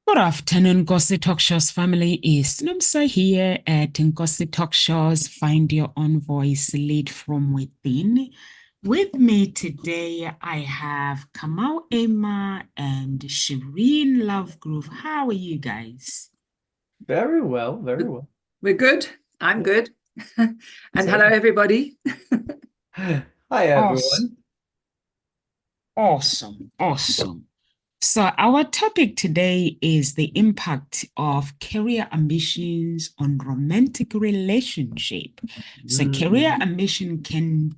Good afternoon, Nkosi Talk Shows family. Is Nomsa here at Nkosi Talk Shows. Find your own voice, lead from within. With me today, I have Kamal Emma and Shireen Lovegrove. How are you guys? Very well, very well. We're good. I'm Yeah. good. And hello, So, everybody. hi Awesome, everyone. awesome, awesome. So, our topic today is the impact of career ambitions on romantic relationship. So, career Mm. ambition can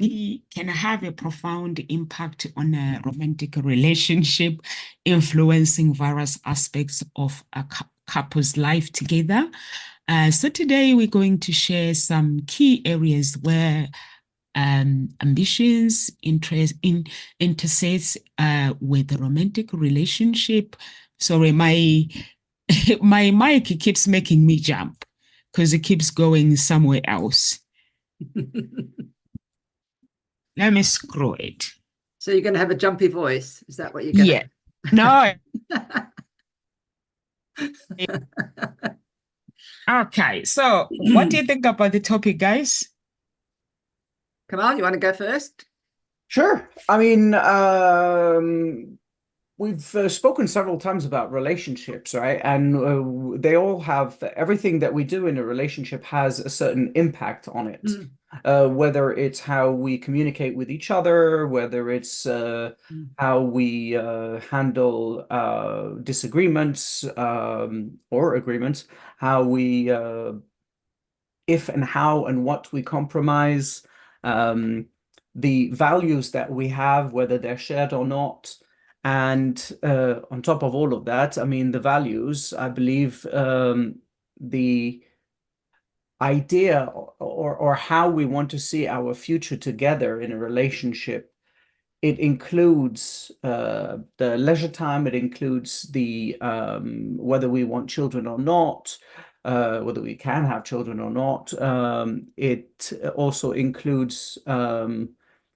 have a profound impact on a romantic relationship, influencing various aspects of a couple's life together. So, today we're going to share some key areas where ambitions, intersects with a romantic relationship. Sorry, my my mic keeps making me jump because it keeps going somewhere else. Let me scroll it. So you're going to have a jumpy voice. Is that what you're going Yeah. No. to? Okay. So, what do you think about the topic, guys? Come on, you want to go first? Sure. We've spoken several times about relationships, right? And they all have everything that we do in a relationship has a certain impact on it. Mm. Whether it's how we communicate with each other, whether it's how we handle disagreements or agreements, how we if and how and what we compromise, um, the values that we have, whether they're shared or not. And on top of all of that, I mean, the values, I believe the idea or how we want to see our future together in a relationship, it includes the leisure time, it includes the whether we want children or not, whether we can have children or not. It also includes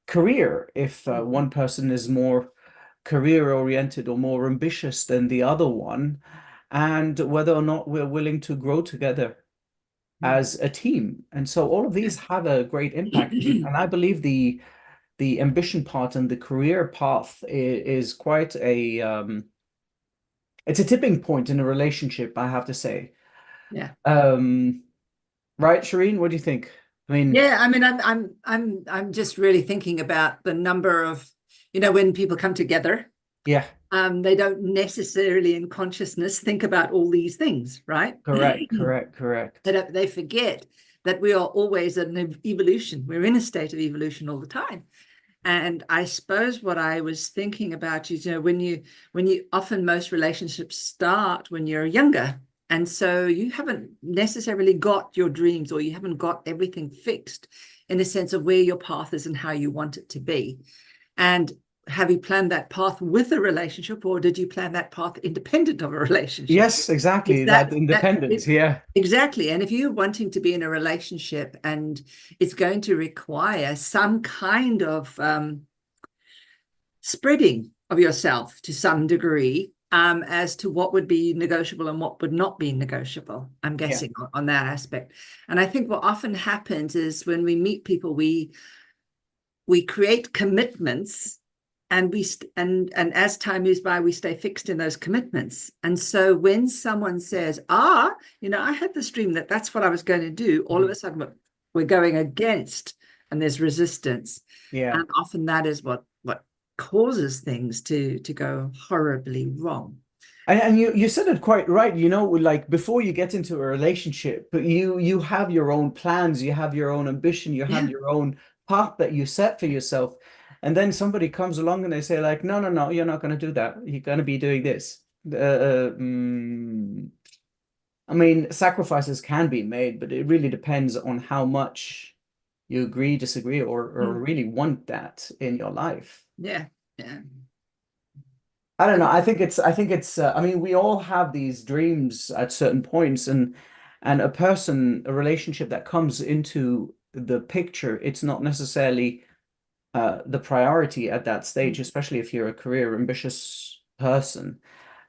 career, if one person is more career oriented or more ambitious than the other one, and whether or not we're willing to grow together as a team. And so all of these have a great impact. And I believe the ambition part and the career path is quite a it's a tipping point in a relationship, I have to say. Yeah. Um, right, Shireen, what do you think? I mean, Yeah, I mean, I'm just really thinking about the number of, when people come together, yeah, they don't necessarily in consciousness think about all these things, right? correct, correct, correct. They forget that we are always in evolution. We're in a state of evolution all the time. And I suppose what I was thinking about is, when you often most relationships start when you're younger. And so you haven't necessarily got your dreams, or you haven't got everything fixed in a sense of where your path is and how you want it to be. And have you planned that path with a relationship, or did you plan that path independent of a relationship? Yes, It's exactly. That that independence. Yeah, exactly. And if you're wanting to be in a relationship and it's going to require some kind of spreading of yourself to some degree, as to what would be negotiable and what would not be negotiable, I'm yeah, guessing on that aspect. And I think what often happens is when we meet people, we create commitments, and and as time moves by, we stay fixed in those commitments. And so when someone says, I had this dream that that's what I was going to do, all of mhm, a sudden we're going against, and there's resistance. yeah. And often that is what causes things to go horribly wrong. And you said it quite right, like before you get into a relationship, but you have your own plans, you have your own ambition, you have Yeah. your own path that you set for yourself. And then somebody comes along and they say like, no, no, no, you're not going to do that. You're going to be doing this. I mean, sacrifices can be made, but it really depends on how much you agree, disagree, or Mm. really want that in your life. Yeah. Yeah. I don't know. I mean, we all have these dreams at certain points, and a relationship that comes into the picture, it's not necessarily the priority at that stage, especially if you're a career ambitious person.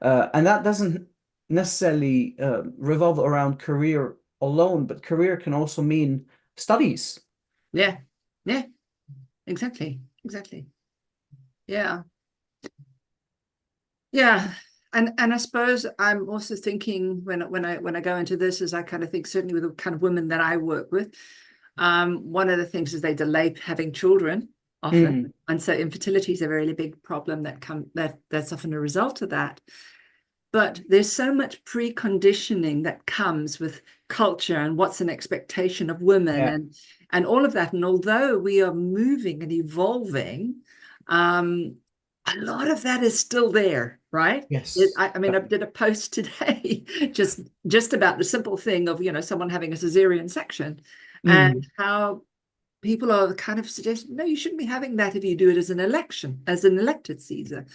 And that doesn't necessarily revolve around career alone, but career can also mean studies. Yeah. Yeah. Exactly. Exactly. Yeah. Yeah. And I suppose I'm also thinking when I go into this, is I kind of think, certainly with the kind of women that I work with, one of the things is they delay having children often. Mm, And so infertility is a really big problem that's often a result of that. But there's so much preconditioning that comes with culture and what's an expectation of women, yeah. and all of that. And although we are moving and evolving, a lot of that is still there, right? Yes. I mean, I did a post today just about the simple thing of, someone having a cesarean section, and Mm, how people are kind of suggesting, no, you shouldn't be having that if you do it as an elected Caesar.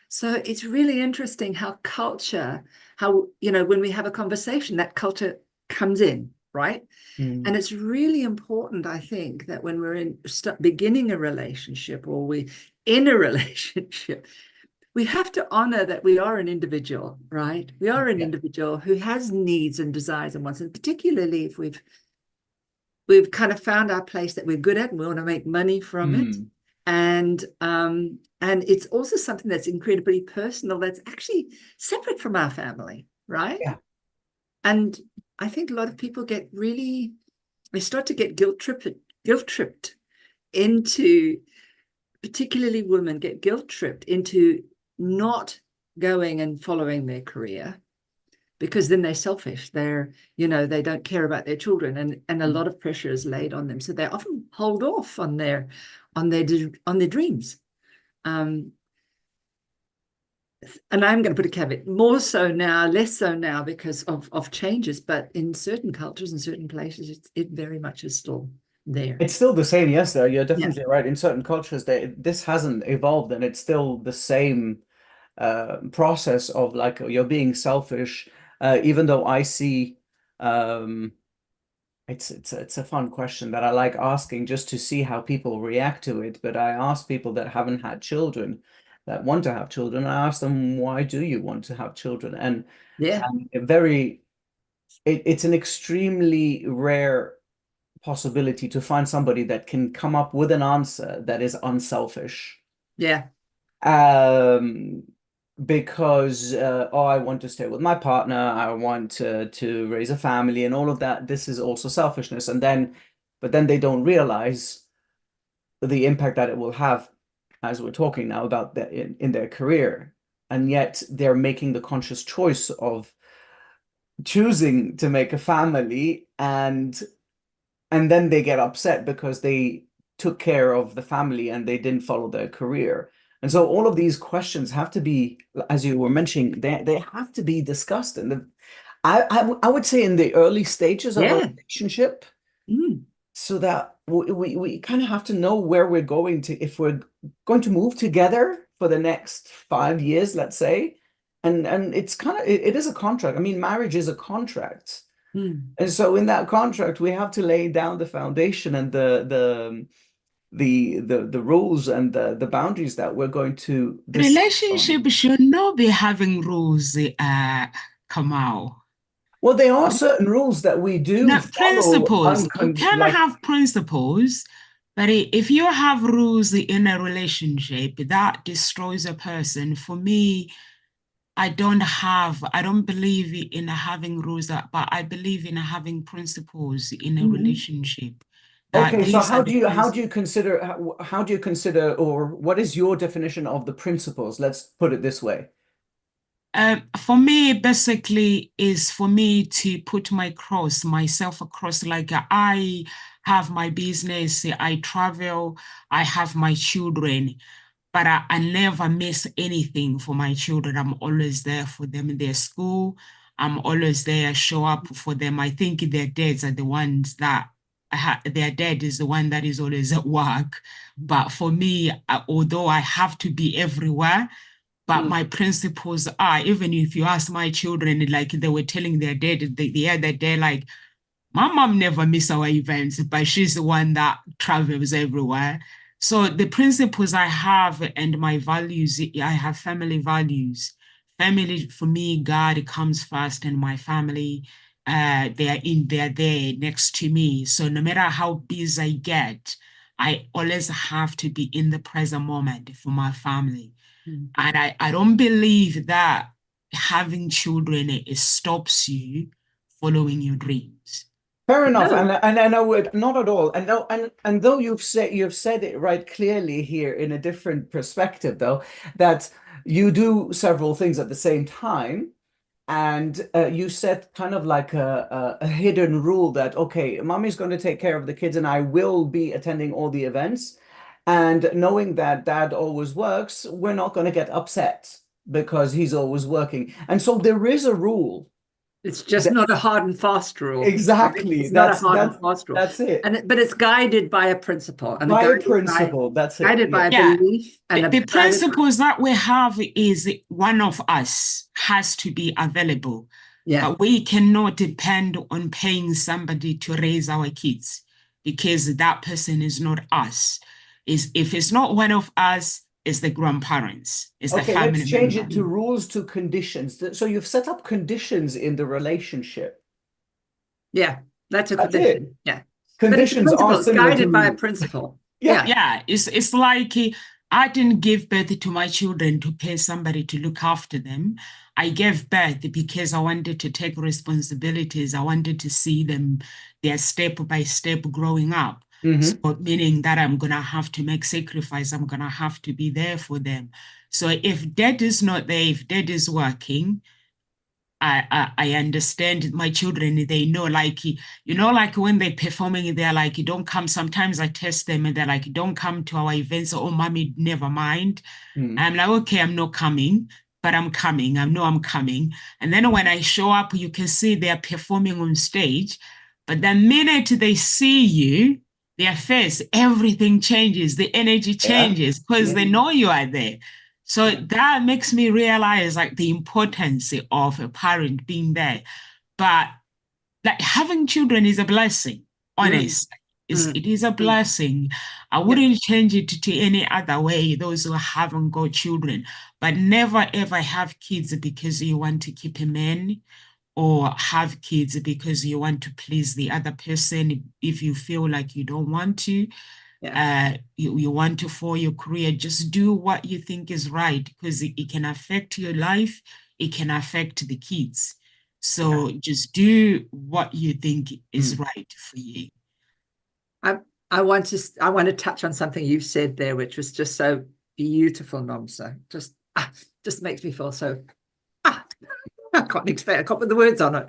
So it's really interesting how culture, when we have a conversation, that culture comes in, right? And mm, it's really important, I think, that when we're beginning a relationship, or we in a relationship, we have to honor that we are an individual, right? We are an yeah. individual who has needs and desires and wants, and particularly if we've kind of found our place that we're good at and we want to make money from it. Mm, And it's also something that's incredibly personal, that's actually separate from our family, right? yeah. And I think a lot of people they start to get guilt tripped into, particularly women get guilt tripped into not going and following their career, because then they're selfish. They don't care about their children, and a lot of pressure is laid on them. So they often hold off on their dreams. Um, and I'm going to put a caveat, more so now, less so now because of changes, but in certain cultures and certain places, it very much is still there. It's still the same, yes, though. You're Yeah. definitely right. In certain cultures, this hasn't evolved, and it's still the same process of like you're being selfish. Even though I see, um, it's a fun question that I like asking just to see how people react to it. But I ask people that haven't had children, that want to have children, I ask them, why do you want to have children? And Yeah. it's an extremely rare possibility to find somebody that can come up with an answer that is unselfish. Yeah. Um, because oh, I want to stay with my partner, I want to raise a family, and all of that. This is also selfishness, but then they don't realize the impact that it will have, as we're talking now about that in their career, and yet they're making the conscious choice of choosing to make a family, and then they get upset because they took care of the family and they didn't follow their career. And so all of these questions have to be, as you were mentioning, they have to be discussed. And I would say in the early stages of a Yeah. relationship, Mm. so that we kind of have to know where we're going to, if we're going to move together for the next 5 years, let's say. And it's kind of, it is a contract. I mean, marriage is a contract. Mm. And so in that contract, we have to lay down the foundation and the rules and the boundaries that we're going to decide on. Relationship should not be having rules, Kamal. Well, there are certain rules that we do Now, follow principles, you uncon can like have principles, but if you have rules in a relationship, that destroys a person. For me, I don't believe in having rules, but I believe in having principles in a Mm. relationship. That okay, so these are the how do principles. you consider how do you consider or what is your definition of the principles? Let's put it this way. For me, basically, is for me to put myself across. Like I have my business, I travel, I have my children, but I never miss anything for my children. I'm always there for them in their school. I'm always there, show up for them. I think their dads are the ones that their dad is the one that is always at work. But for me, although I have to be everywhere, but Mm. my principles are, even if you ask my children, like they were telling their dad the other day, like, my mom never miss our events, but she's the one that travels everywhere. So the principles I have and my values, I have family values. family, for me, God comes first, and my family, they're there next to me. So no matter how busy I get, I always have to be in the present moment for my family. Mm. And I don't believe that having children, it stops you following your dreams. Fair enough, No, and I know it not at all. And no, and though you've said it right clearly here in a different perspective, though, that you do several things at the same time, and you set kind of like a hidden rule that, okay, mommy's going to take care of the kids, and I will be attending all the events, and knowing that dad always works, we're not going to get upset because he's always working, and so there is a rule. it's just not a hard and fast rule. Right? Exactly. It's not a hard and fast rule. That's it. But it's guided by a principle and By a principle. That's it. guided by a Yeah. belief and The guided principles that we have is one of us has to be available. yeah. But we cannot depend on paying somebody to raise our kids because that person is not us. If it's not one of us, it's the grandparents, it's the Okay, family let's change member. it to rules to conditions. So you've set up conditions in the relationship. Yeah, that's a That's it. condition. Yeah. But it's a Conditions are principle. It's similar to guided by a rules. principle. Yeah. Yeah, it's like I didn't give birth to my children to pay somebody to look after them. I gave birth because I wanted to take responsibilities. I wanted to see them, their step by step growing up. So Mhm. meaning that I'm gonna have to make sacrifice. I'm gonna have to be there for them. So if dad is not there, if dad is working, I understand my children, they know, like, like when they're performing, they're like, don't come. Sometimes I test them and they're like, don't come to our events. Oh, mommy, never mind. Mhm. I'm like, okay, I'm not coming, but I'm coming. I know I'm coming. And then when I show up, you can see they're performing on stage. But the minute they see you, their face, everything changes. The energy Yeah. changes because they Yeah. know you are there. So Yeah. that makes me realize like the importance of a parent being there. But like having children is a blessing, Mm, honest. mm, It is a mm. blessing. I Yeah. wouldn't change it to any other way, those who haven't got children. But never ever have kids because you want to keep a man, or have kids because you want to please the other person if you feel like you don't want to. Yeah. You want to for your career, just do what you think is right because it can affect your life, it can affect the kids. So just do what you think is Mm. right for you. I I want to touch on something you said there, which was just so beautiful, Nomsa. Just makes me feel so ah, I can't explain. I can't put the words on it.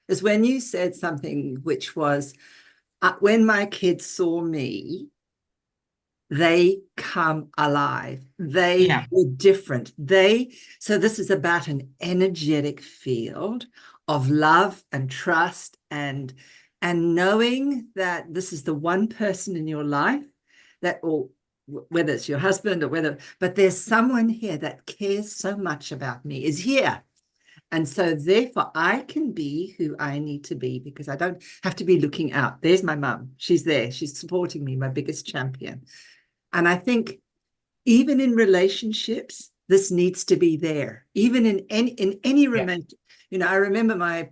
Is when you said something which was when my kids saw me, they come alive. They Yeah, were different. So this is about an energetic field of love and trust and knowing that this is the one person in your life that, or whether it's your husband or but there's someone here that cares so much about me, is here. And so therefore I can be who I need to be because I don't have to be looking out. There's my mum. She's there. She's supporting me, my biggest champion. And I think even in relationships, this needs to be there. Even in any romantic, I remember my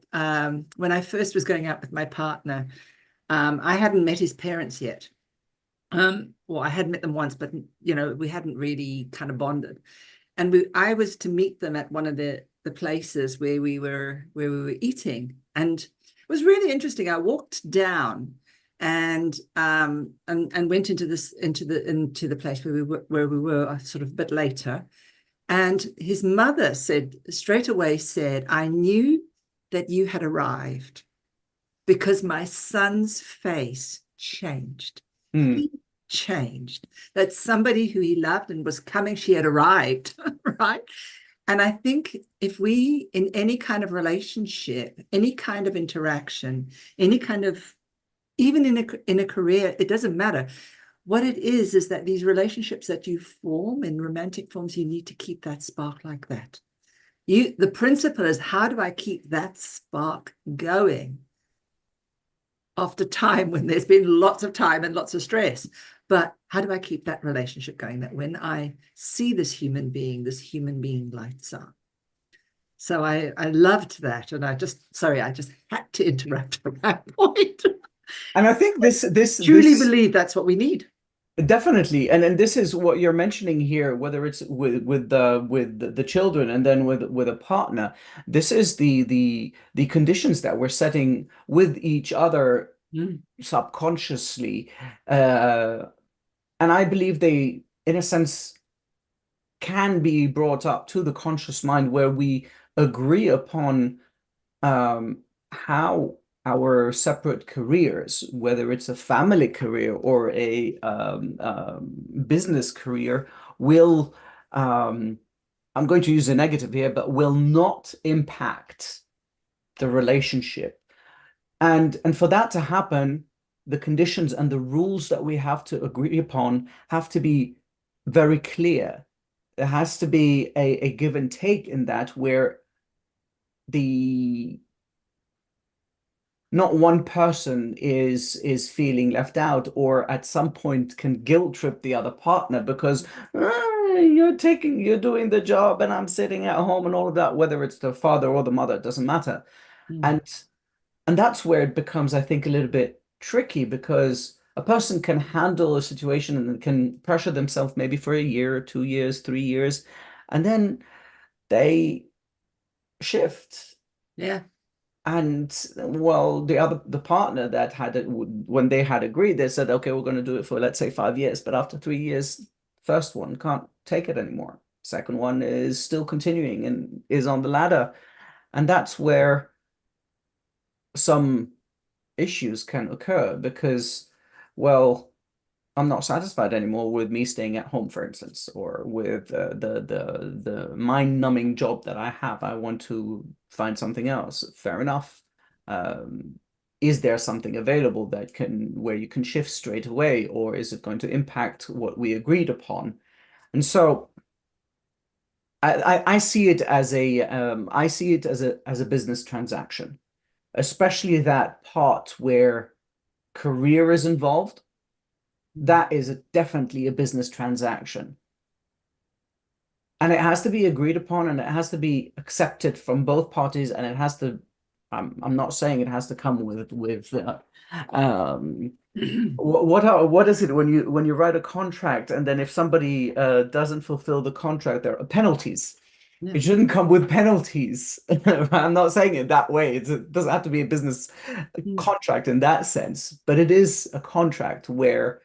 when I first was going out with my partner, I hadn't met his parents yet. Well, I had met them once, but we hadn't really kind of bonded. And I was to meet them at one of the places where we were eating, and it was really interesting. I walked down and went into the place where we were sort of a bit later, and his mother straight away said, "I knew that you had arrived because my son's face changed." Mm. He changed. That somebody who he loved and was coming, she had arrived, right? And I think if we, in any kind of relationship, any kind of interaction, any kind of, even in a career, it doesn't matter. What it is that these relationships that you form in romantic forms, you need to keep that spark like that. The principle is, how do I keep that spark going after time when there's been lots of time and lots of stress? But how do I keep that relationship going, that when I see this human being lights up? So I loved that. And I just had to interrupt at that point. And I think this Truly believe that's what we need. definitely, and this is what you're mentioning here, whether it's with the children and then with a partner. This is the conditions that we're setting with each other subconsciously, and I believe they, in a sense, can be brought up to the conscious mind where we agree upon how our separate careers, whether it's a family career or a business career, will, I'm going to use a negative here, but will not impact the relationship. And for that to happen, the conditions and the rules that we have to agree upon have to be very clear. There has to be a give and take in that, where the not one person is feeling left out, or at some point can guilt trip the other partner because you're doing the job and I'm sitting at home and all of that, whether it's the father or the mother, it doesn't matter. And and that's where it becomes, I think, a little bit tricky, because a person can handle a situation and can pressure themselves maybe for a year, 2 years, 3 years, and then they shift. Yeah. And well, the partner that had it, when they had agreed, they said, okay, we're going to do it for, let's say, 5 years. But after 3 years, first one can't take it anymore. Second one is still continuing and is on the ladder. And that's where some issues can occur, because, well, I'm not satisfied anymore with me staying at home, for instance, or with the mind-numbing job that I have. I want to find something else. Fair enough. Is there something available that where you can shift straight away, or is it going to impact what we agreed upon? And so I see it as a business transaction, especially that part where career is involved. That is definitely a business transaction. And it has to be agreed upon, and it has to be accepted from both parties, and it has to, I'm not saying it has to come with what is it when you write a contract, and then if somebody doesn't fulfill the contract, there are penalties. Yeah. It shouldn't come with penalties. I'm not saying it that way. It doesn't have to be a business contract in that sense, but it is a contract where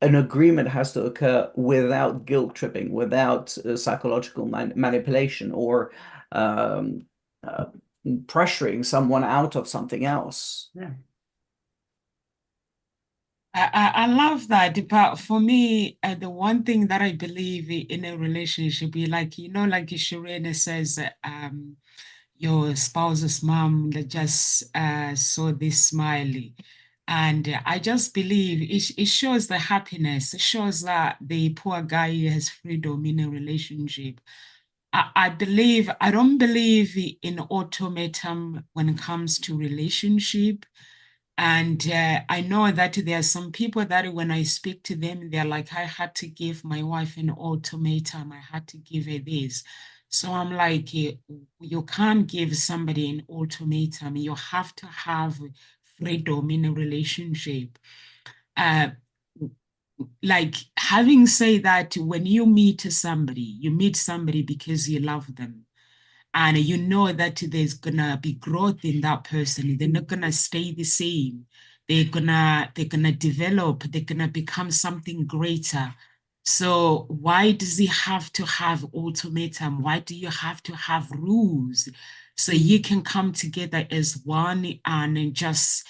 an agreement has to occur without guilt tripping, without psychological manipulation, or um, uh, pressuring someone out of something else. Yeah. I love that. But for me, the one thing that I believe in a relationship, like, like Shireen says, your spouse's mom that just saw this smiley. And I just believe it shows the happiness. It shows that the poor guy has freedom in a relationship. I don't believe in automatum when it comes to relationship. And I know that there are some people that when I speak to them, they're like, I had to give my wife an ultimatum. I had to give her this. So I'm like, you can't give somebody an ultimatum. You have to have freedom in a relationship. Uh, like having said that, when you meet somebody because you love them, and you know that there's gonna be growth in that person. They're not gonna stay the same. They're gonna develop. They're gonna become something greater. So why does he have to have ultimatum? Why do you have to have rules? So you can come together as one and just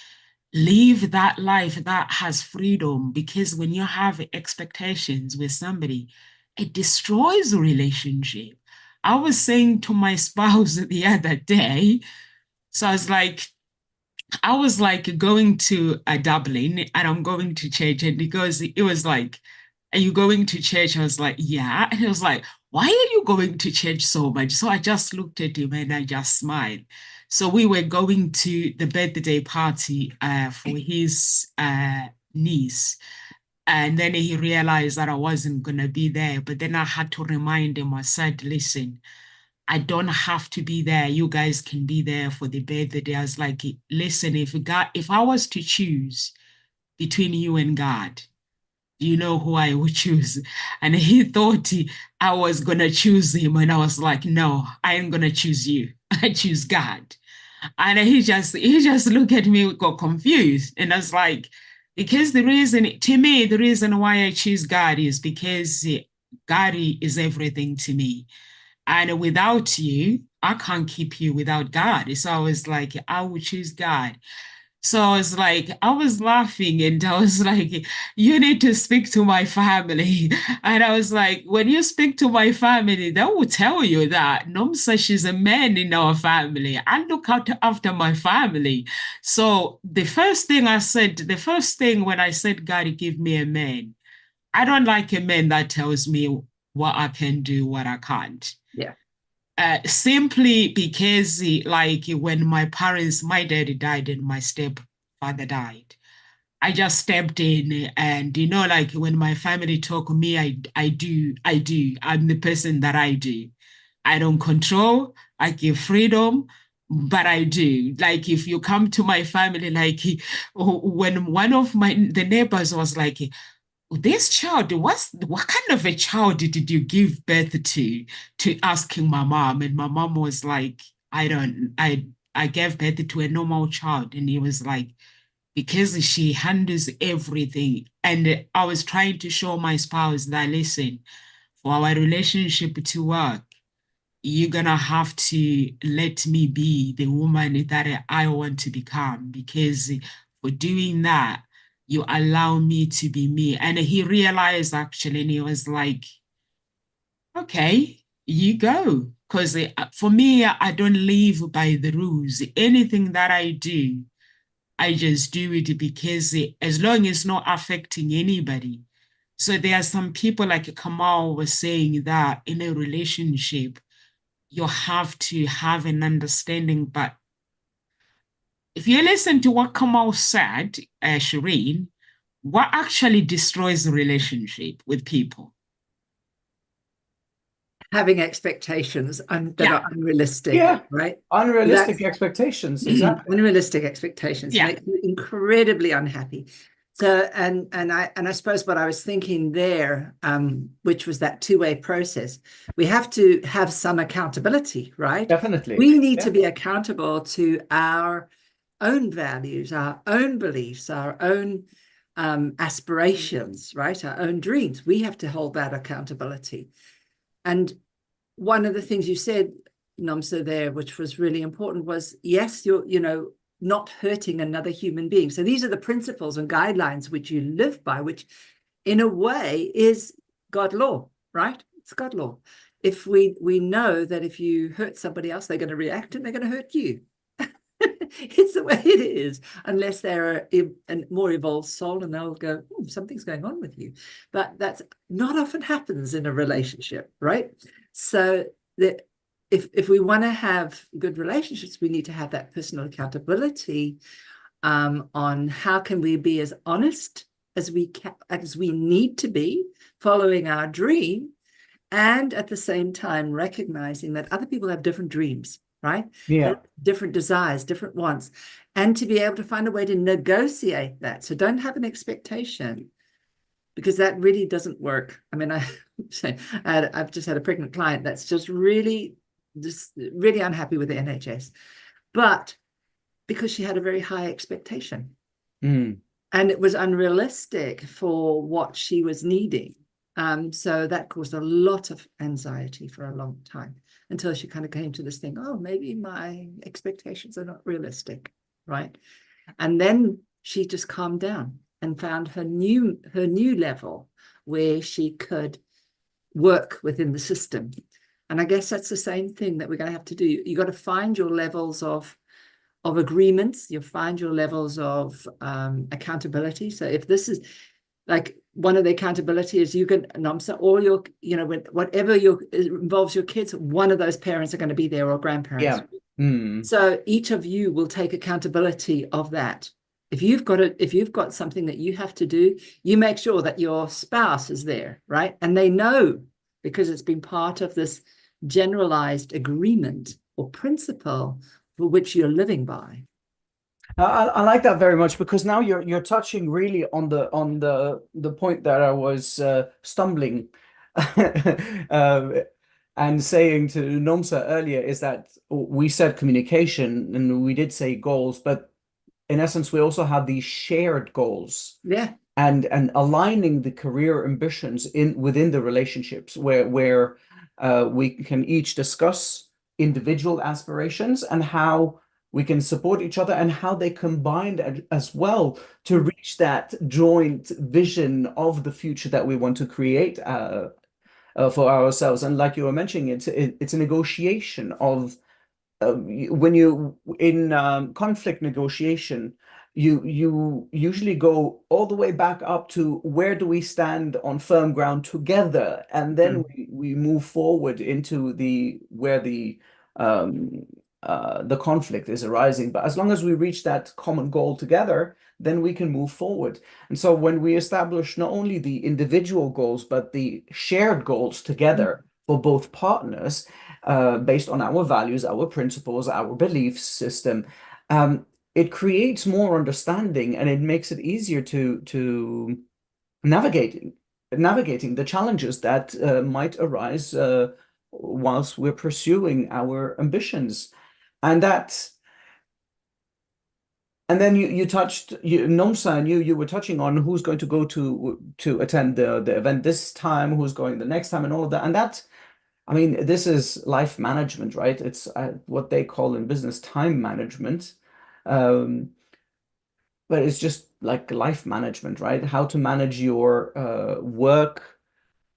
live that life that has freedom. Because when you have expectations with somebody, it destroys a relationship. I was saying to my spouse the other day, so I was like going to a Dublin and I'm going to church, and because it was like, are you going to church? I was like, yeah. And he was like, why are you going to church so much? So I just looked at him and I just smiled. So we were going to the birthday party for his niece. And then he realized that I wasn't going to be there. But then I had to remind him, I said, listen, I don't have to be there. You guys can be there for the birthday. I was like, listen, if I was to choose between you and God, you know who I would choose? And he thought I was gonna choose him, and I was like, no, I ain't gonna choose you. I choose God. And he just looked at me, got confused, and I was like, because the reason why I choose God is because God is everything to me. And without you, I can't keep you without God. So I was like, I would choose God. So I was like, I was laughing and I was like, you need to speak to my family. And I was like, when you speak to my family, they will tell you that Nomsa, she's a man in our family. I look out after my family. So the first thing when I said, God, give me a man, I don't like a man that tells me what I can do, what I can't. Yeah. Simply because, like, when my daddy died and my stepfather died, I just stepped in, and like when my family talk me, I do. I'm the person that I do. I don't control. I give freedom, but I do. Like if you come to my family, like when one of the neighbors was like, this child, what kind of a child did you give birth to asking my mom? And my mom was like, I gave birth to a normal child. And he was like, because she handles everything. And I was trying to show my spouse that, listen, for our relationship to work, you're gonna have to let me be the woman that I want to become, because for doing that, you allow me to be me. And he realized actually, and he was like, okay, you go. Because for me, I don't live by the rules. Anything that I do, I just do it because as long as it's not affecting anybody. So there are some people, like Kamal was saying, that in a relationship, you have to have an understanding. But if you listen to what Kamal said, Shireen, what actually destroys the relationship with people? Having expectations that Yeah, are unrealistic, Yeah. right? Unrealistic That's expectations, exactly. unrealistic expectations yeah, make you incredibly unhappy. So, and I suppose what I was thinking there, which was that two-way process, we have to have some accountability, right? Definitely. We need Yeah. to be accountable to our own values, our own beliefs, our own aspirations, right? Our own dreams. We have to hold that accountability. And one of the things you said, Nomsa, there, which was really important, was yes, you're, not hurting another human being. So these are the principles and guidelines which you live by, which in a way is God law, right? It's God law. If we know that if you hurt somebody else, they're going to react and they're going to hurt you. It's the way it is, unless they're a more evolved soul and they'll go, something's going on with you. But that's not often happens in a relationship, right? So that if we want to have good relationships, we need to have that personal accountability on how can we be as honest as we need to be, following our dream, and at the same time recognizing that other people have different dreams, right? Yeah. Different desires, different wants, and to be able to find a way to negotiate that. So don't have an expectation, because that really doesn't work. I mean, I've just had a pregnant client that's just really unhappy with the NHS, but because she had a very high expectation. And it was unrealistic for what she was needing. So that caused a lot of anxiety for a long time, until she kind of came to this thing, oh, maybe my expectations are not realistic, right? And then she just calmed down and found her new level where she could work within the system. And I guess that's the same thing that we're going to have to do. You got to find your levels of agreements. You find your levels of accountability. So if this is like one of the accountability is you can, Namsa, all your, whatever involves your kids, one of those parents are going to be there, or grandparents. Yeah. So each of you will take accountability of that. If you've got something that you have to do, you make sure that your spouse is there, right? And they know, because it's been part of this generalized agreement or principle for which you're living by. I like that very much, because now you're touching really on the point that I was stumbling and saying to Nomsa earlier, is that we said communication and we did say goals, but in essence we also have these shared goals. Yeah. And aligning the career ambitions within the relationships, where we can each discuss individual aspirations and how we can support each other and how they combine as well to reach that joint vision of the future that we want to create for ourselves. And like you were mentioning, it's a negotiation of when you in conflict negotiation, you usually go all the way back up to where do we stand on firm ground together, and then we move forward into where the conflict is arising. But as long as we reach that common goal together, then we can move forward. And so when we establish not only the individual goals, but the shared goals together for both partners, based on our values, our principles, our belief system, it creates more understanding, and it makes it easier to navigating the challenges that might arise whilst we're pursuing our ambitions. And then you touched, Nomsa, and you were touching on who's going to go to attend the event this time, who's going the next time, and all of that. And that, I mean, this is life management, right? It's what they call in business time management. But it's just like life management, right? How to manage your work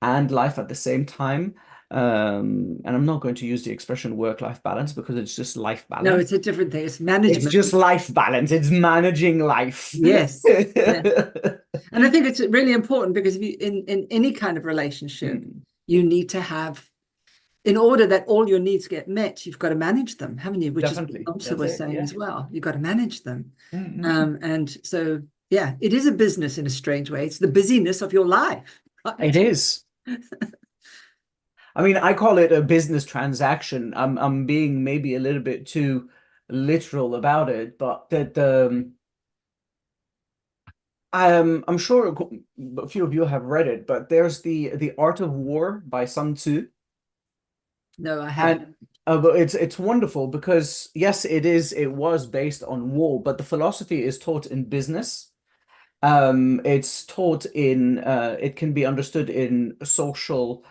and life at the same time. And I'm not going to use the expression work-life balance, because it's just life balance. No, it's a different thing. It's management. It's just life balance. It's managing life. Yes. Yeah. And I think it's really important, because if you in any kind of relationship, you need to have, in order that all your needs get met, you've got to manage them, haven't you? Which Definitely. is what Nomsa was saying as well. You've got to manage them. Mm-hmm. And so, yeah, it is a business in a strange way. It's the busyness of your life. Right? It is. I mean, I call it a business transaction. I'm being maybe a little bit too literal about it, but that I'm sure a few of you have read it, but there's the Art of War by Sun Tzu. No, I haven't. But it's wonderful, because yes, it was based on war, but the philosophy is taught in business. It's taught in it can be understood in social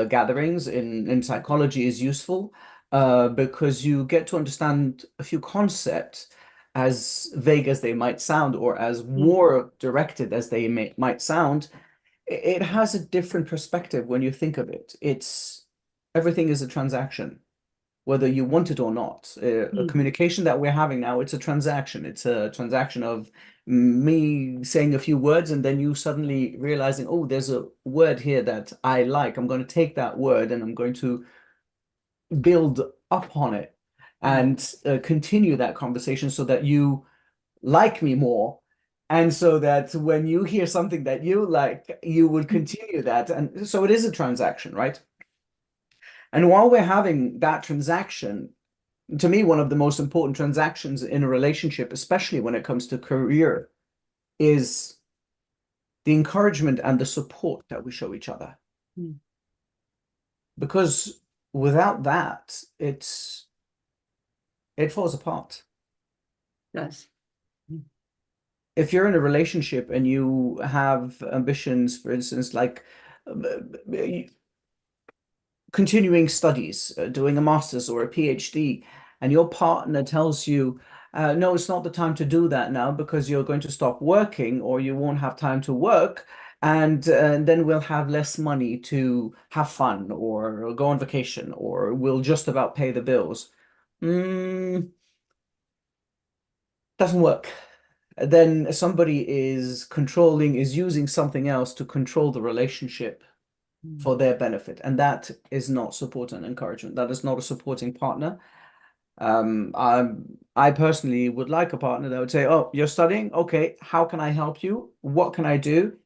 gatherings, in psychology is useful, because you get to understand a few concepts, as vague as they might sound, or as war directed as they might sound. It has a different perspective when you think of it. Everything is a transaction, whether you want it or not. A communication that we're having now, it's a transaction. It's a transaction of me saying a few words, and then you suddenly realizing, oh, there's a word here that I like. I'm going to take that word and I'm going to build up on it and continue that conversation so that you like me more. And so that when you hear something that you like, you would continue that. And so it is a transaction, right? And while we're having that transaction, to me, one of the most important transactions in a relationship, especially when it comes to career, is the encouragement and the support that we show each other. Because without that, it falls apart. Yes. If you're in a relationship and you have ambitions, for instance, like continuing studies, doing a master's or a PhD, and your partner tells you, no, it's not the time to do that now, because you're going to stop working, or you won't have time to work, and then we'll have less money to have fun or go on vacation, or we'll just about pay the bills. Doesn't work. Then somebody is using something else to control the relationship for their benefit. And that is not support and encouragement. That is not a supporting partner. I personally would like a partner that would say, oh, you're studying? Okay, how can I help you? What can I do?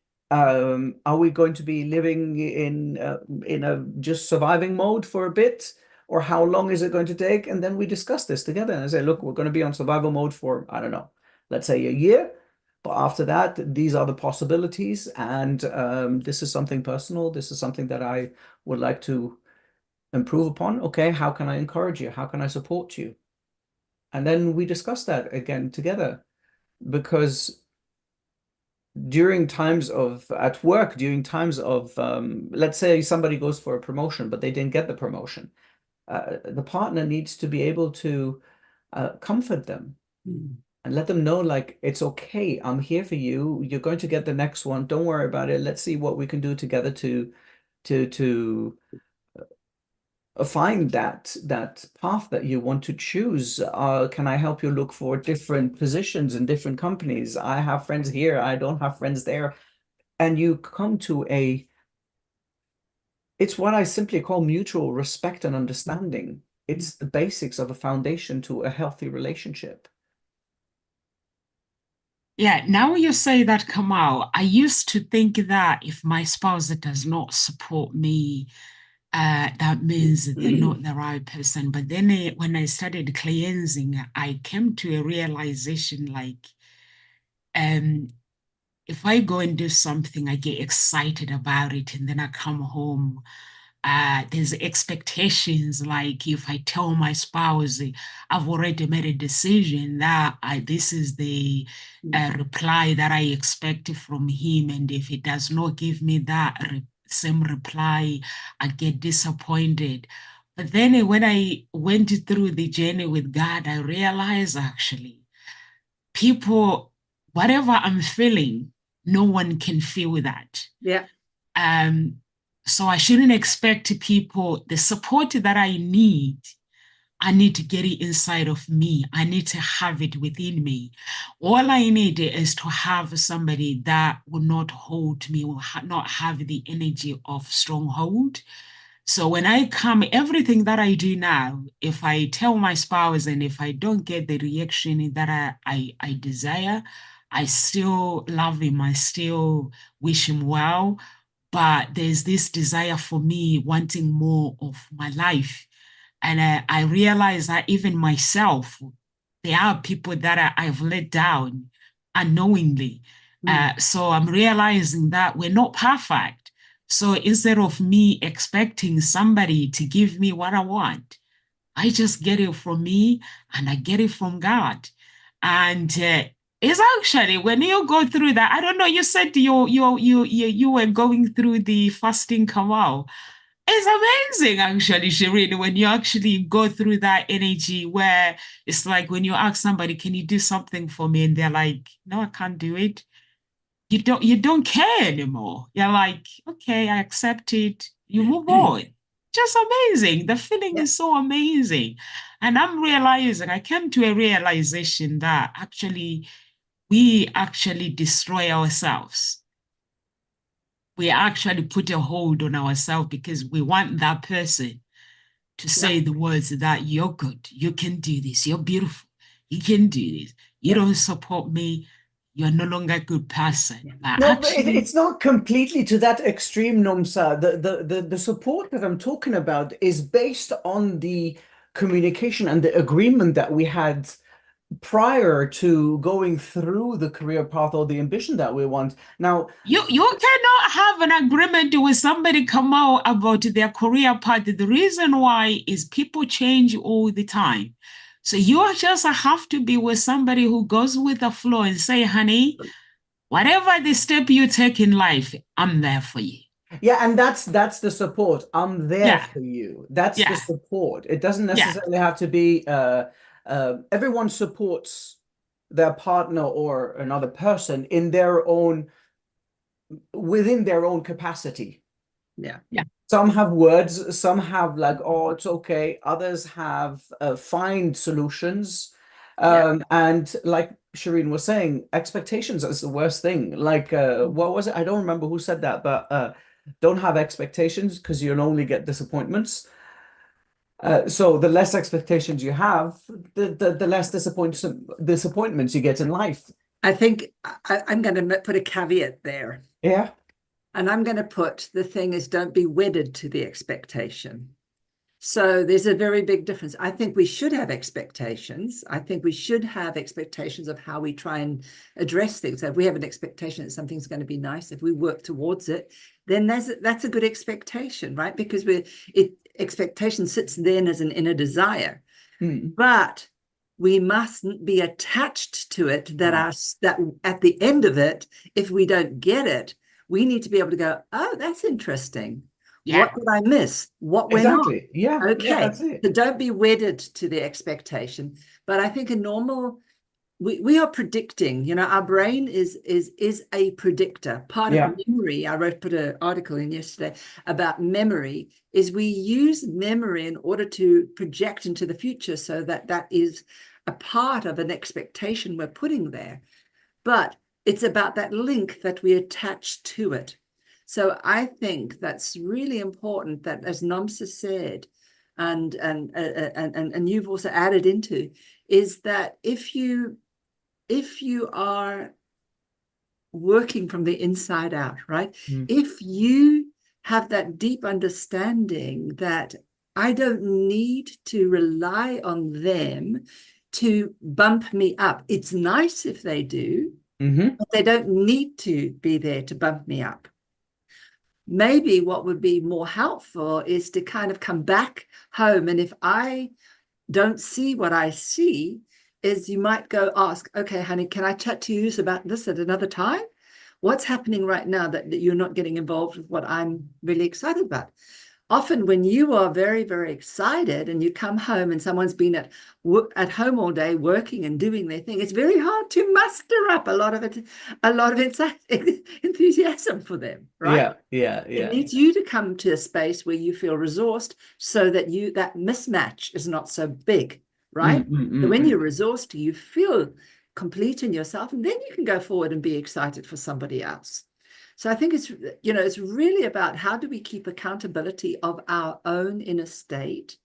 Are we going to be living in a just surviving mode for a bit? Or how long is it going to take? And then we discuss this together and I say, look, we're going to be on survival mode for, I don't know, let's say a year. But after that, these are the possibilities. And this is something personal. This is something that I would like to improve upon. Okay, how can I encourage you? How can I support you? And then we discuss that again together. Because during times of at work, during times of let's say somebody goes for a promotion, but they didn't get the promotion. The partner needs to be able to comfort them and let them know, like, it's okay. I'm here for you. You're going to get the next one. Don't worry about it. Let's see what we can do together to find that path that you want to choose. Can I help you look for different positions in different companies? I have friends here. I don't have friends there. And you come to it's what I simply call mutual respect and understanding. It's the basics of a foundation to a healthy relationship. Yeah, now you say that, Kamal, I used to think that if my spouse does not support me, that means they're not the right person. But then when I started cleansing, I came to a realization like, um, if I go and do something, I get excited about it, and then I come home. There's expectations. Like if I tell my spouse, I've already made a decision that this is the reply that I expect from him, and if he does not give me that same reply, I get disappointed. But then when I went through the journey with God, I realized actually people, whatever I'm feeling, no one can feel that. Yeah. Um, so I shouldn't expect people the support that I need. I need to get it inside of me. I need to have it within me. All I need is to have somebody that will not hold me, will not have the energy of stronghold. So when I come, everything that I do now, if I tell my spouse and if I don't get the reaction that I desire, I still love him. I still wish him well. But there's this desire for me wanting more of my life. And I realize that even myself, there are people that I've let down unknowingly. So I'm realizing that we're not perfect. So instead of me expecting somebody to give me what I want, I just get it from me and I get it from God. And it's actually when you go through that, I don't know, you said you were going through the fasting Kamal. It's amazing, actually, Shireen, when you actually go through that energy where it's like when you ask somebody, can you do something for me? And they're like, no, I can't do it. You don't care anymore. You're like, okay, I accept it. You move on. Just amazing. The feeling Yeah. is so amazing. And I'm realizing, I came to a realization that actually we actually destroy ourselves. We actually put a hold on ourselves because we want that person to say the words that you're good, you can do this, you're beautiful, you can do this. You don't support me, you're no longer a good person. But No, but actually, it's not completely to that extreme, Nomsa. The support that I'm talking about is based on the communication and the agreement that we had prior to going through the career path or the ambition that we want. Now, you cannot have an agreement with somebody come out about their career path. The reason why is people change all the time. So you just have to be with somebody who goes with the flow and say, honey, whatever the step you take in life, I'm there for you. yeah, and that's the support. I'm there Yeah, for you. That's the yeah, support. It doesn't yeah, necessarily have to be everyone supports their partner or another person in their own within their own capacity. Yeah. yeah, Some have words, some have like, oh, it's okay. Others have find solutions. And like Shireen was saying, expectations is the worst thing. Like, what was it? I don't remember who said that, but don't have expectations because you'll only get disappointments. So the less expectations you have, the less disappointments you get in life. I think I'm going to put a caveat there. Yeah. And I'm going to put the thing is don't be wedded to the expectation. So there's a very big difference. I think we should have expectations. I think we should have expectations of how we try and address things. So if we have an expectation that something's going to be nice, if we work towards it, then that's a good expectation, right? Because expectation sits then as an inner desire. But we mustn't be attached to it that at the end of it, if we don't get it, we need to be able to go, oh, that's interesting. Yeah. What did I miss? What went Exactly. on? Yeah. Okay. Yeah, that's it. So don't be wedded to the expectation. But I think we are predicting, our brain is a predictor. Part of memory, I put an article in yesterday about memory, is we use memory in order to project into the future so that is a part of an expectation we're putting there. But it's about that link that we attach to it. So I think that's really important that, as Namsa said, and you've also added into, is that if you are working from the inside out, right? If you have that deep understanding that I don't need to rely on them to bump me up. It's nice if they do, but they don't need to be there to bump me up. Maybe what would be more helpful is to kind of come back home. And if I don't see what I see, is you might go ask, okay, honey, can I chat to you about this at another time? What's happening right now that you're not getting involved with what I'm really excited about? Often when you are very, very excited and you come home and someone's been at home all day working and doing their thing, it's very hard to muster up a lot of enthusiasm for them, right? Yeah. It needs you to come to a space where you feel resourced so that that mismatch is not so big, right? So when you're resourced, you feel complete in yourself, and then you can go forward and be excited for somebody else. So I think it's really about how do we keep accountability of our own inner state,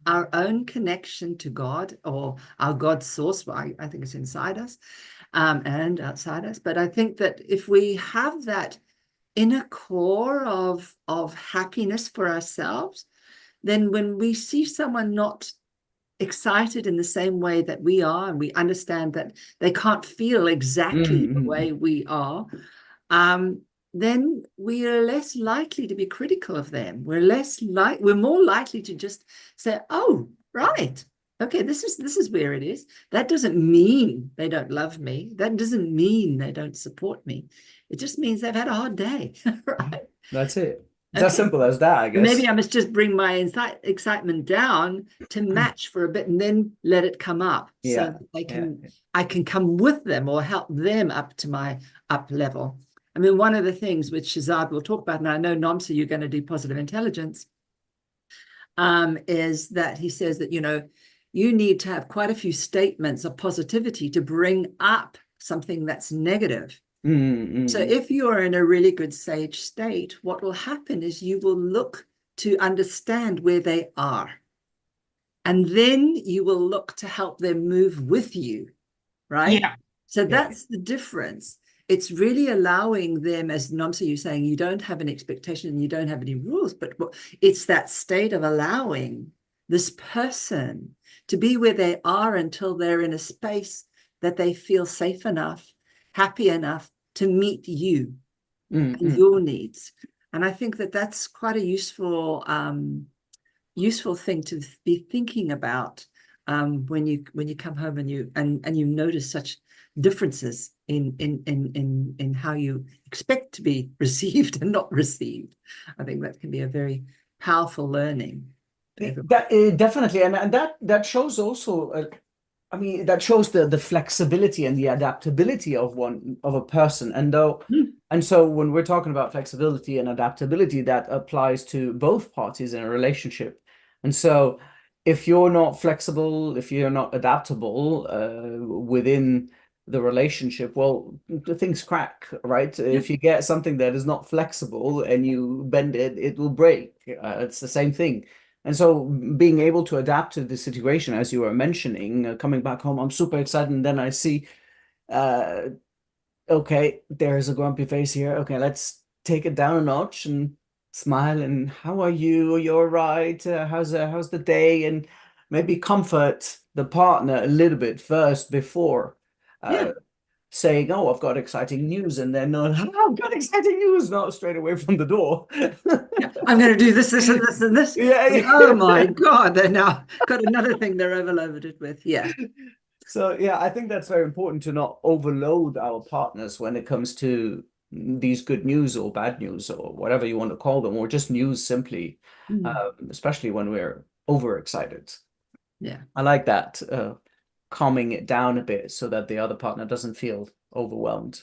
our own connection to God or our God source. Well, I think it's inside us and outside us. But I think that if we have that inner core of happiness for ourselves, then when we see someone not excited in the same way that we are, and we understand that they can't feel exactly the way we are, then we are less likely to be critical of them. We're more likely to just say, oh, right. Okay, this is where it is. That doesn't mean they don't love me. That doesn't mean they don't support me. It just means they've had a hard day, right? That's it. It's as simple as that, I guess. Maybe I must just bring my excitement down to match for a bit and then let it come up so that I can come with them or help them up to my up level. I mean, one of the things which Shazad will talk about, and I know, Namsa, you're going to do positive intelligence, is that he says that, you need to have quite a few statements of positivity to bring up something that's negative. So if you're in a really good sage state, what will happen is you will look to understand where they are. And then you will look to help them move with you, right? Yeah. So that's the difference. It's really allowing them, as Namsa, you're saying, you don't have an expectation and you don't have any rules, but it's that state of allowing this person to be where they are until they're in a space that they feel safe enough, happy enough to meet you and your needs. And I think that that's quite a useful thing to be thinking about when you come home and you notice such differences in how you expect to be received and not received. I think that can be a very powerful learning. Definitely, and that shows also. I mean, that shows the flexibility and the adaptability of a person. And so when we're talking about flexibility and adaptability, that applies to both parties in a relationship. And so if you're not flexible, if you're not adaptable within the relationship, well, the things crack, right? If you get something that is not flexible and you bend it, it will break. It's the same thing. And so being able to adapt to the situation, as you were mentioning, coming back home, I'm super excited. And then I see, okay, there's a grumpy face here. Okay, let's take it down a notch and smile and how are you? You're right. How's the day? And maybe comfort the partner a little bit first before Yeah. saying, "Oh, I've got exciting news," and then no, I've got exciting news, not straight away from the door. Yeah. I'm going to do this, this, and this, and this. Yeah, And, oh my God, they're now got another thing they're overloaded with. Yeah. So yeah, I think that's very important to not overload our partners when it comes to these good news or bad news or whatever you want to call them, or just news simply, Mm. especially when we're overexcited. Yeah. I like that, calming it down a bit so that the other partner doesn't feel overwhelmed.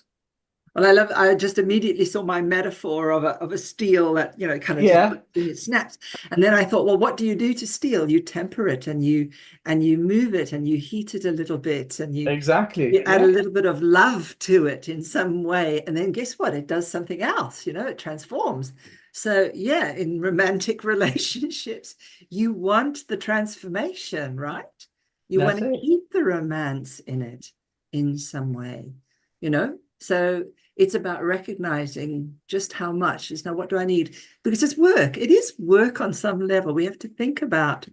Well, I just immediately saw my metaphor of a steel that, kind of just Yeah, it snaps. And then I thought, well, what do you do to steel? You temper it and you move it and you heat it a little bit and exactly. you add a Yeah. little bit of love to it in some way. And then guess what? It does something else, it transforms. So yeah, in romantic relationships, you want the transformation, right? You want That's to it. keep the romance in it in some way, So it's about recognizing just how much is now what do I need? Because it's work. It is work on some level. We have to think about,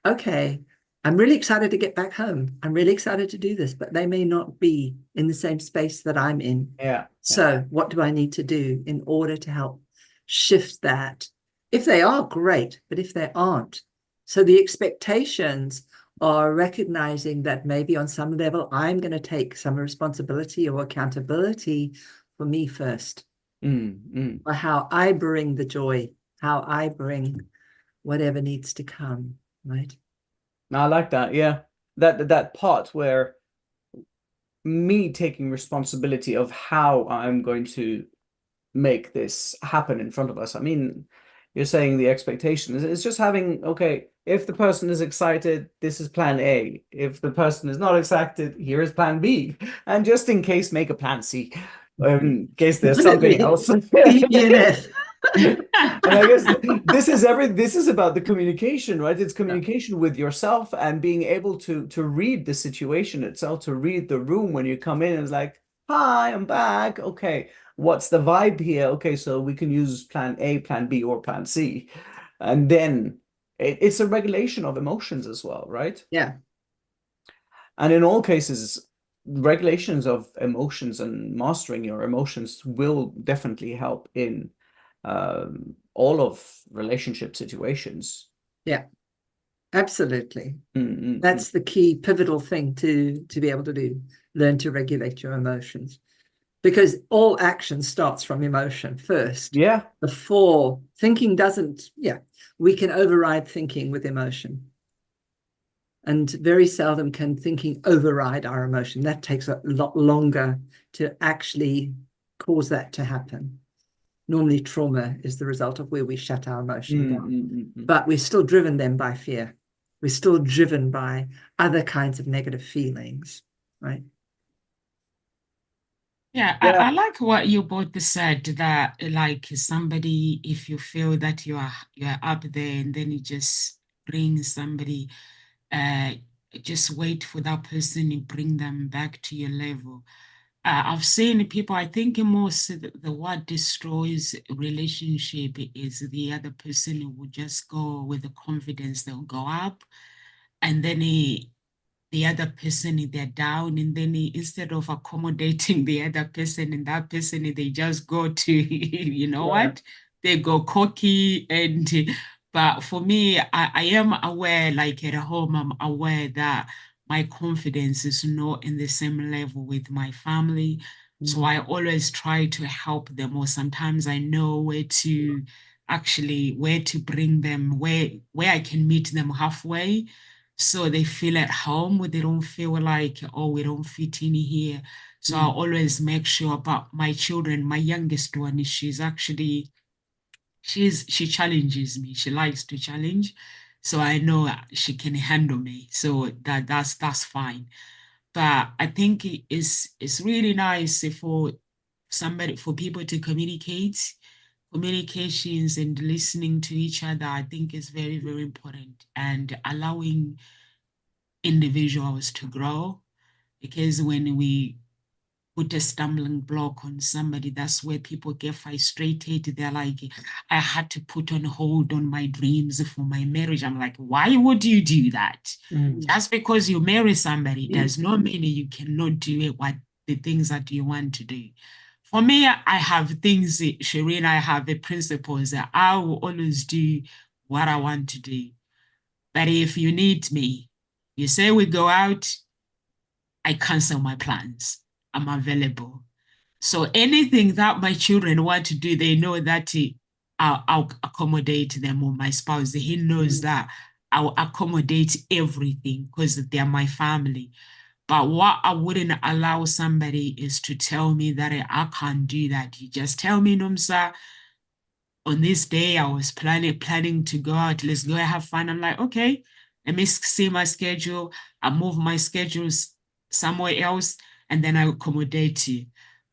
okay, I'm really excited to get back home. I'm really excited to do this, but they may not be in the same space that I'm in. Yeah. Yeah. So what do I need to do in order to help shift that? If they are, great, but if they aren't, so the expectations are recognizing that maybe on some level, I'm going to take some responsibility or accountability for me first, or how I bring the joy, how I bring whatever needs to come, right? I like that. Yeah. That part where me taking responsibility of how I'm going to make this happen in front of us. I mean, you're saying the expectation is it's just having, okay, if the person is excited, this is plan A. If the person is not excited, here is plan B. And just in case, make a plan C, in case there's something Definitely. else. BDNF. And I guess this is about the communication, right? It's communication with yourself and being able to read the situation itself, to read the room when you come in. And it's like, hi, I'm back. Okay, what's the vibe here? Okay, so we can use plan A, plan B, or plan C. And then it's a regulation of emotions as well, right? Yeah. And in all cases, regulations of emotions and mastering your emotions will definitely help in all of relationship situations. Yeah, absolutely. Mm. That's the key pivotal thing to be able to do. Learn to regulate your emotions. Because all action starts from emotion first. Yeah. Before thinking doesn't, yeah, we can override thinking with emotion. And very seldom can thinking override our emotion. That takes a lot longer to actually cause that to happen. Normally, trauma is the result of where we shut our emotion down. But we're still driven then by fear. We're still driven by other kinds of negative feelings, right? Yeah, Yeah. I like what you both said that like somebody, if you feel that you are up there and then you just bring somebody, uh, just wait for that person and bring them back to your level. I've seen people, I think most the what destroys relationship is the other person who will just go with the confidence, they'll go up and then the other person they're down and then instead of accommodating the other person and that person they just go to you know Yeah. what they go cocky and but for me I am aware like at home I'm aware that my confidence is not in the same level with my family so I always try to help them or sometimes I know where to bring them where I can meet them halfway so they feel at home where they don't feel like oh we don't fit in here so I always make sure about my children my youngest one she challenges me she likes to challenge so I know she can handle me so that's fine but I think it's really nice for people to communicate communications and listening to each other I think is very very important and allowing individuals to grow because when we put a stumbling block on somebody. That's where people get frustrated. They're like, I had to put on hold on my dreams for my marriage. I'm like, why would you do that? Just because you marry somebody does not mean you cannot do it, what the things that you want to do. For me, I have things, Shireen, I have the principles that I will always do what I want to do. But if you need me, you say we go out, I cancel my plans. I'm available. So anything that my children want to do, they know that I'll accommodate them, or my spouse. He knows that I'll accommodate everything because they're my family. But what I wouldn't allow somebody is to tell me that I can't do that. You just tell me, Nomsa, on this day I was planning to go out. Let's go have fun. I'm like, okay, let me see my schedule. I move my schedules somewhere else, and then I accommodate you.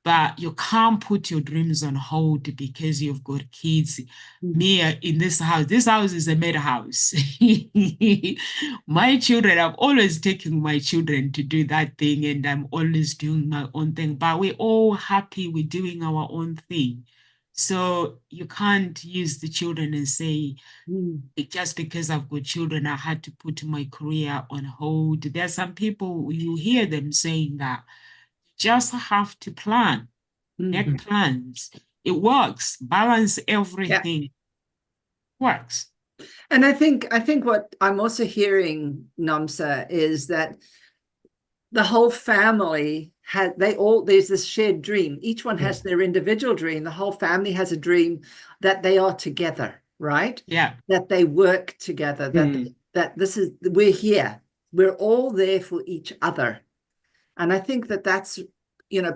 But you can't put your dreams on hold because you've got kids. Me in this house is a mad house. My children, I've always taken my children to do that thing, and I'm always doing my own thing. But we're all happy with doing our own thing. So you can't use the children and say, just because I've got children, I had to put my career on hold. There are some people, you hear them saying that you just have to plan, make plans. It works, balance everything. Works. And I think what I'm also hearing, Namsa, is that the whole family there's this shared dream. Each one has their individual dream. The whole family has a dream that they are together, right? Yeah. That they work together, that we're here. We're all there for each other. And I think that's,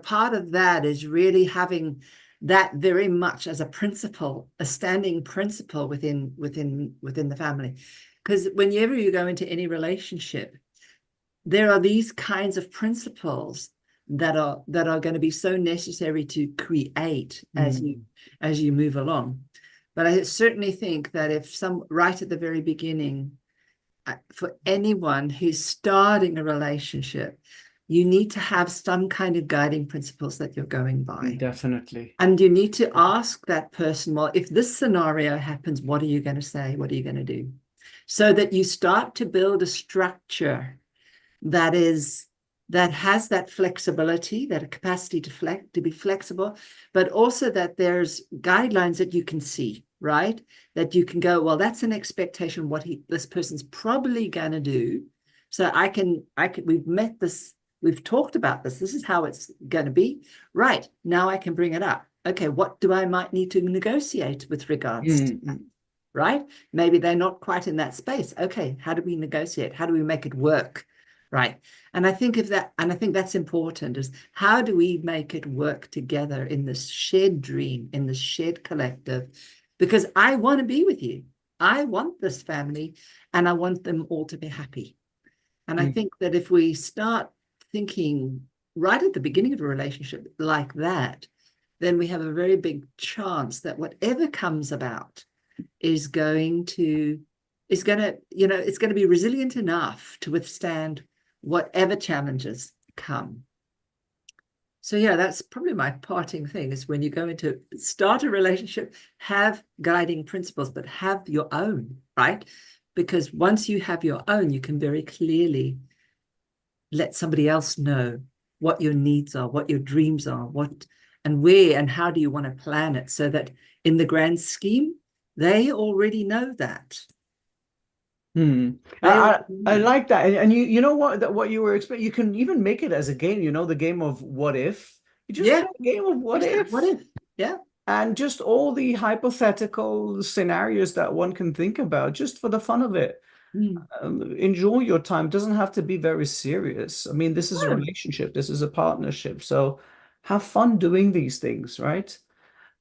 part of that is really having that very much as a principle, a standing principle within the family. Because whenever you go into any relationship, there are these kinds of principles that are going to be so necessary to create as you move along. But I certainly think that if right at the very beginning, for anyone who's starting a relationship, you need to have some kind of guiding principles that you're going by. Definitely. And you need to ask that person, well, if this scenario happens, what are you going to say? What are you going to do? So that you start to build a structure that has that flexibility, that capacity to be flexible, but also that there's guidelines that you can see, right? That you can go, well, that's an expectation, this person's probably going to do. So we've met this, we've talked about this is how it's going to be. Right, now I can bring it up. Okay, what do I might need to negotiate with regards to that? Right? Maybe they're not quite in that space. Okay, how do we negotiate? How do we make it work? Right. And I think that's important, is how do we make it work together in this shared dream, in this shared collective? Because I want to be with you. I want this family, and I want them all to be happy. And I think that if we start thinking right at the beginning of a relationship like that, then we have a very big chance that whatever comes about is going to be resilient enough to withstand whatever challenges come. So yeah, that's probably my parting thing, is when you go into start a relationship, have guiding principles, but have your own, right? Because once you have your own, you can very clearly let somebody else know what your needs are, what your dreams are, and where and how do you want to plan it, so that in the grand scheme, they already know that. I like that. And you know what you were expecting, you can even make it as a game, the game of what if. You just play a game of what if. What if? Yeah. And just all the hypothetical scenarios that one can think about just for the fun of it. Enjoy your time. It doesn't have to be very serious. I mean, this is a relationship, this is a partnership. So have fun doing these things, right?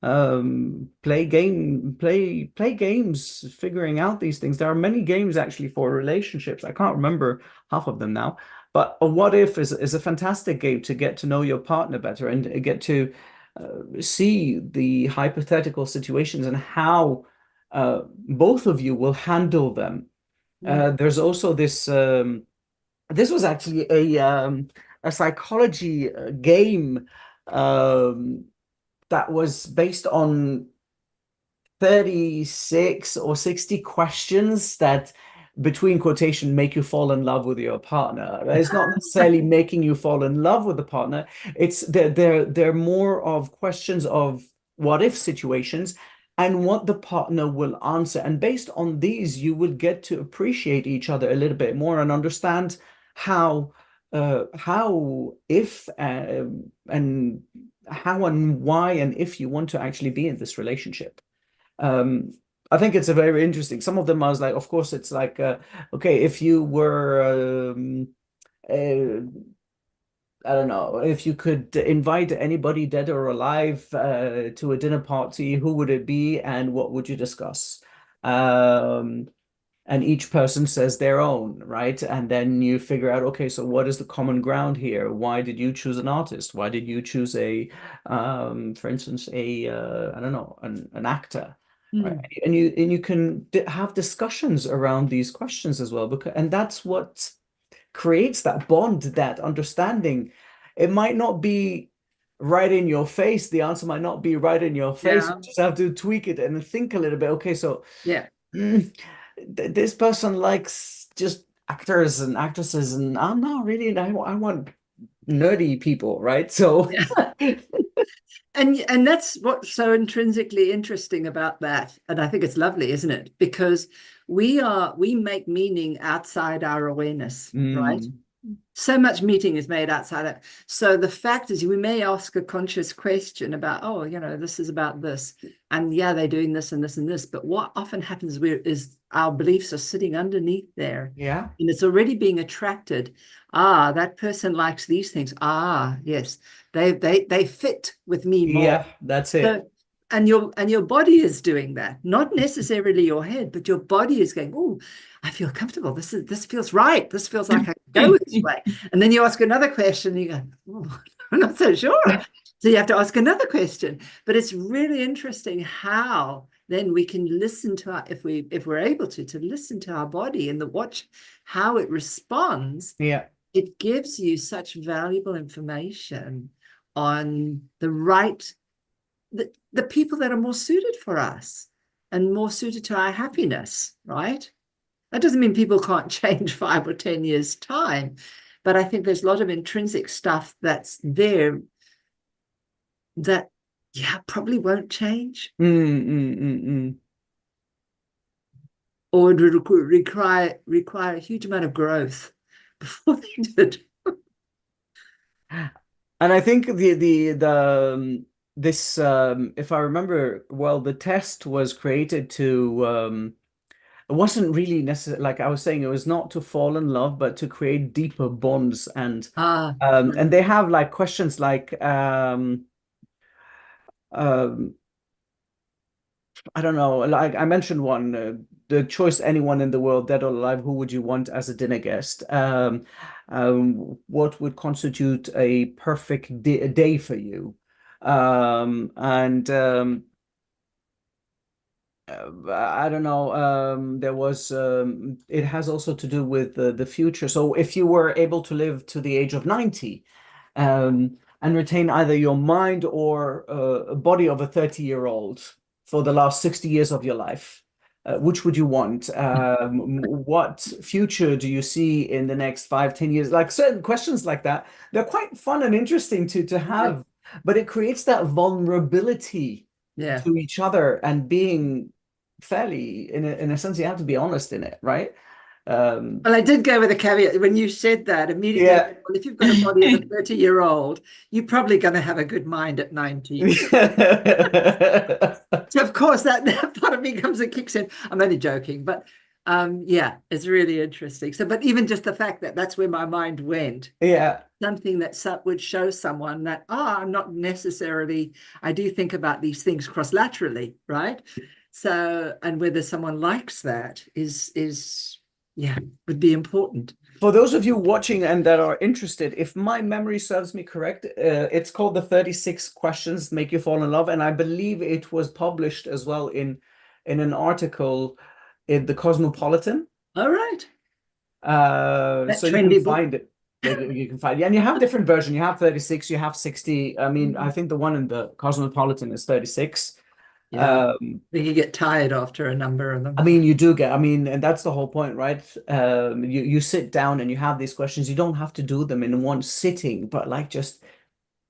Play games, figuring out these things. There are many games actually for relationships. I can't remember half of them now, but a what if is a fantastic game to get to know your partner better and get to see the hypothetical situations and how both of you will handle them. There's also this was actually a psychology game that was based on 36 or 60 questions that, between quotation, make you fall in love with your partner. It's not necessarily making you fall in love with the partner. It's they're more of questions of what if situations and what the partner will answer. And based on these, you will get to appreciate each other a little bit more and understand how if and how and why and if you want to actually be in this relationship. I think it's a very interesting. Some of them I was like, of course, it's like, okay, if you were, I don't know, if you could invite anybody dead or alive to a dinner party, who would it be and what would you discuss? And each person says their own, right? And then you figure out, okay, so what is the common ground here? Why did you choose an artist? Why did you choose for instance, I don't know, an actor, right? And you can have discussions around these questions as well, and that's what creates that bond, that understanding. It might not be right in your face. The answer might not be right in your face. Yeah. You just have to tweak it and think a little bit. Okay, so. Yeah. This person likes just actors and actresses, and I'm not really. I want nerdy people, right? So, Yeah. And that's what's so intrinsically interesting about that. And I think it's lovely, isn't it? Because we make meaning outside our awareness, right? So much meaning is made outside it. So the fact is, we may ask a conscious question about, oh, this is about this, and yeah, they're doing this and this and this. But what often happens is our beliefs are sitting underneath there, yeah, and it's already being attracted. Ah, that person likes these things. Ah, yes, they fit with me more. yeah, that's it. So, and your body is doing that, not necessarily your head, but your body is going, oh, I feel comfortable. This feels right. This feels like I can go this way. And then you ask another question, and you go, oh, I'm not so sure. So you have to ask another question. But it's really interesting how then we can listen to our, if we're able to listen to our body and watch how it responds. Yeah. It gives you such valuable information on the people that are more suited for us and more suited to our happiness, right? That doesn't mean people can't change 5 or 10 years' time, but I think there's a lot of intrinsic stuff that's there that, yeah, probably won't change. Or it would require a huge amount of growth before they did. And I think this if I remember well, the test was created to it wasn't really necessary. Like I was saying, it was not to fall in love, but to create deeper bonds. And they have like questions like um, I don't know, like I mentioned one, the choice anyone in the world, dead or alive, who would you want as a dinner guest? What would constitute a perfect day for you? And I don't know. There was it has also to do with the future. So if you were able to live to the age of 90, and retain either your mind or a body of a 30-year-old for the last 60 years of your life, which would you want? What future do you see in the next 5, 10 years? Like certain questions like that, they're quite fun and interesting to have, but it creates that vulnerability to each other and being fairly, in a sense, you have to be honest in it, right? Well, I did go with a caveat when you said that immediately. Yeah. Well, if you've got a body of a 30-year-old, you're probably going to have a good mind at 90. So of course that part of me comes and kicks in. I'm only joking, but yeah, it's really interesting. So, but even just the fact that that's where my mind went. Yeah. Something that would show someone that, I'm not necessarily, I do think about these things cross-laterally, right? So, and whether someone likes that is yeah, would be important. For those of you watching and that are interested, if my memory serves me correct, it's called the 36 Questions Make You Fall in Love, and I believe it was published as well in an article in the Cosmopolitan. All right. So you can find it. that you can find. Yeah, and you have different versions. You have 36, you have 60. I mean, I think the one in the Cosmopolitan is 36. Yeah. You get tired after a number of them. I mean, you do get, I mean, and that's the whole point, right? You sit down and you have these questions. You don't have to do them in one sitting, but like just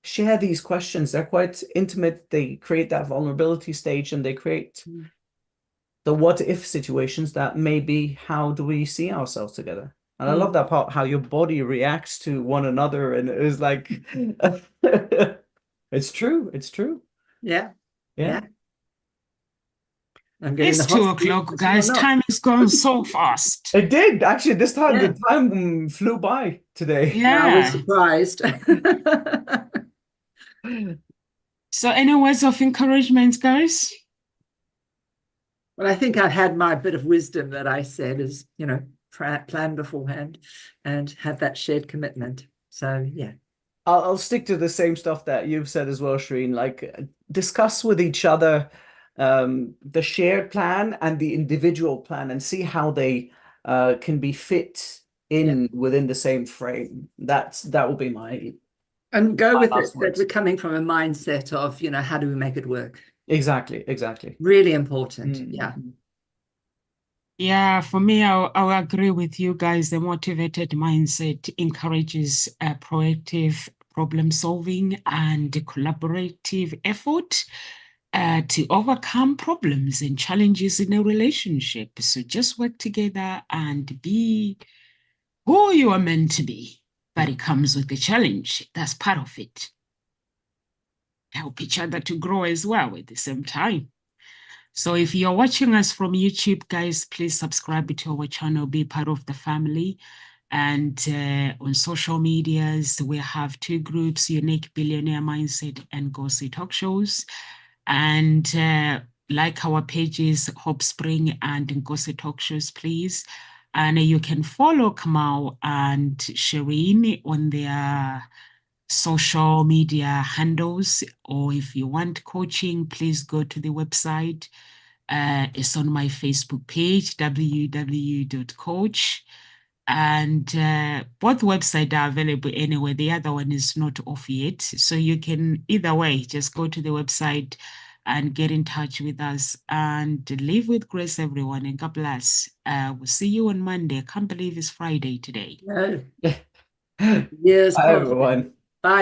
share these questions. They're quite intimate. They create that vulnerability stage and they create the what if situations that maybe how do we see ourselves together? And I love that part, how your body reacts to one another. And it was like, it's true. It's true. Yeah. Yeah. I'm getting It's the hot 2 o'clock, guys. Time has gone so fast. It did. Actually, this time Yeah. the time flew by today. Yeah, I was Yeah. surprised. So any words of encouragement, guys? Well, I think I've had my bit of wisdom that I said is, you know, plan beforehand and have that shared commitment. So, yeah. I'll stick to the same stuff that you've said as well, Shreen. Like discuss with each other the shared plan and the individual plan and see how they can be fit in within the same frame. That will be my And go with it last that words. we're coming from a mindset of, you know, how do we make it work? Exactly. Really important. Yeah. Yeah, for me, I'll agree with you guys. The motivated mindset encourages proactive problem solving and collaborative effort to overcome problems and challenges in a relationship. So just work together and be who you are meant to be. But it comes with a challenge. That's part of it. Help each other to grow as well at the same time. So if you're watching us from YouTube, guys, please subscribe to our channel, be part of the family. And on social medias, we have 2 groups, Unique Billionaire Mindset and Gossip Talk Shows. And like our pages, Hope Spring and Gossip Talk Shows, please. And you can follow Kamal and Shireen on their social media handles, or if you want coaching, please go to the website. It's on my Facebook page, www.coach. And both websites are available anyway. The other one is not off yet. So you can, either way, just go to the website and get in touch with us and live with grace, everyone. And God bless. We'll see you on Monday. I can't believe it's Friday today. No. Years Hi, past. everyone.